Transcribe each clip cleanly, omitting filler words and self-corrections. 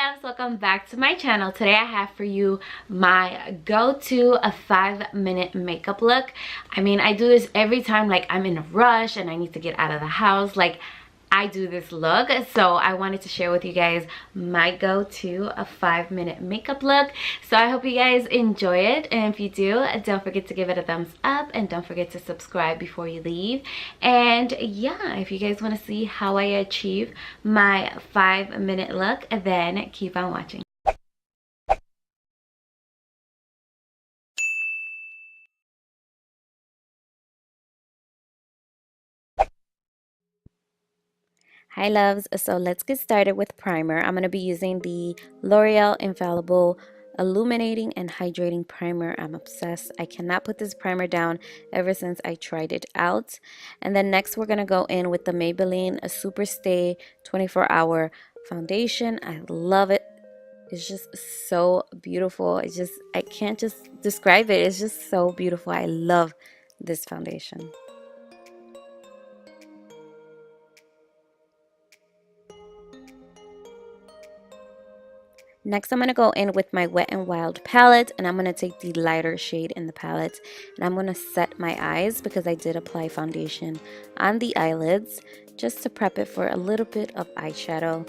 Loves, welcome back to my channel. Today I have for you my go-to a 5-minute makeup look. I mean, I do this every time like I'm in a rush and I need to get out of the house. Like, I do this look, so I wanted to share with you guys my go-to a 5-minute makeup look. So I hope you guys enjoy it, and if you do, don't forget to give it a thumbs up and don't forget to subscribe before you leave. And yeah, if you guys want to see how I achieve my 5-minute look, then keep on watching. Hi loves, so let's get started with primer. I'm going to be using the L'Oreal Infallible Illuminating and Hydrating Primer. I'm obsessed. I cannot put this primer down ever since I tried it out. And then next we're going to go in with the Maybelline Super Stay 24-Hour Foundation. I love it. It's just so beautiful. I can't just describe it. It's just so beautiful. I love this foundation. Next, I'm going to go in with my Wet n Wild palette, and I'm going to take the lighter shade in the palette, and I'm going to set my eyes because I did apply foundation on the eyelids just to prep it for a little bit of eyeshadow.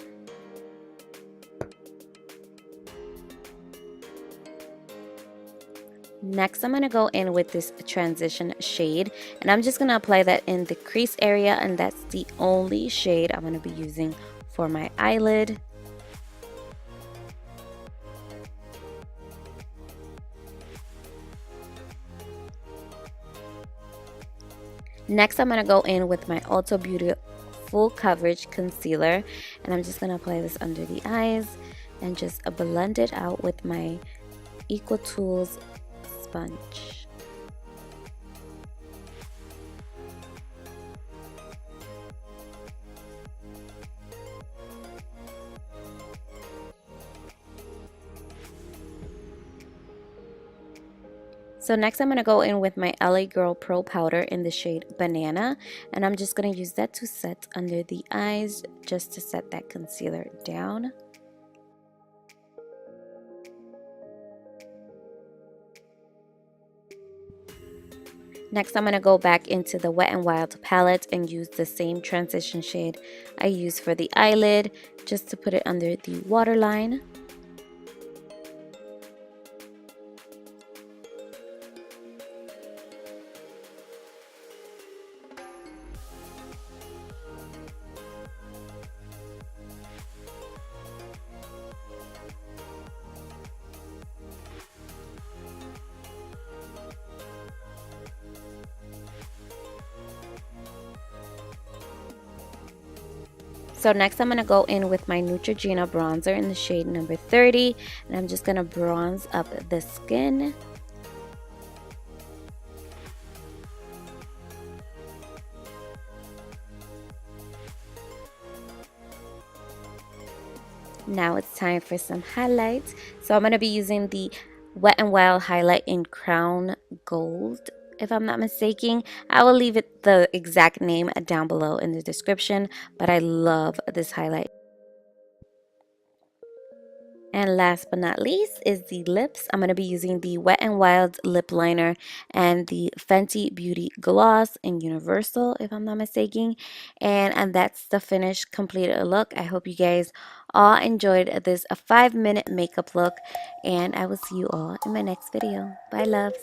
Next, I'm going to go in with this transition shade, and I'm just going to apply that in the crease area, and that's the only shade I'm going to be using for my eyelid. Next, I'm going to go in with my Ulta Beauty Full Coverage Concealer, and I'm just going to apply this under the eyes and just blend it out with my Equal Tools sponge. So next I'm going to go in with my LA Girl Pro Powder in the shade Banana, and I'm just going to use that to set under the eyes just to set that concealer down. Next I'm going to go back into the Wet n Wild palette and use the same transition shade I used for the eyelid just to put it under the waterline. So next I'm going to go in with my Neutrogena bronzer in the shade number 30, and I'm just going to bronze up the skin. Now it's time for some highlights. So I'm going to be using the Wet n Wild highlight in Crown Gold, if I'm not mistaken. I will leave it the exact name down below in the description, but I love this highlight. And last but not least is the lips. I'm going to be using the Wet n Wild lip liner and the Fenty Beauty gloss in Universal, if I'm not mistaken. And that's the finished completed look. I hope you guys all enjoyed this 5-minute makeup look, and I will see you all in my next video. Bye loves.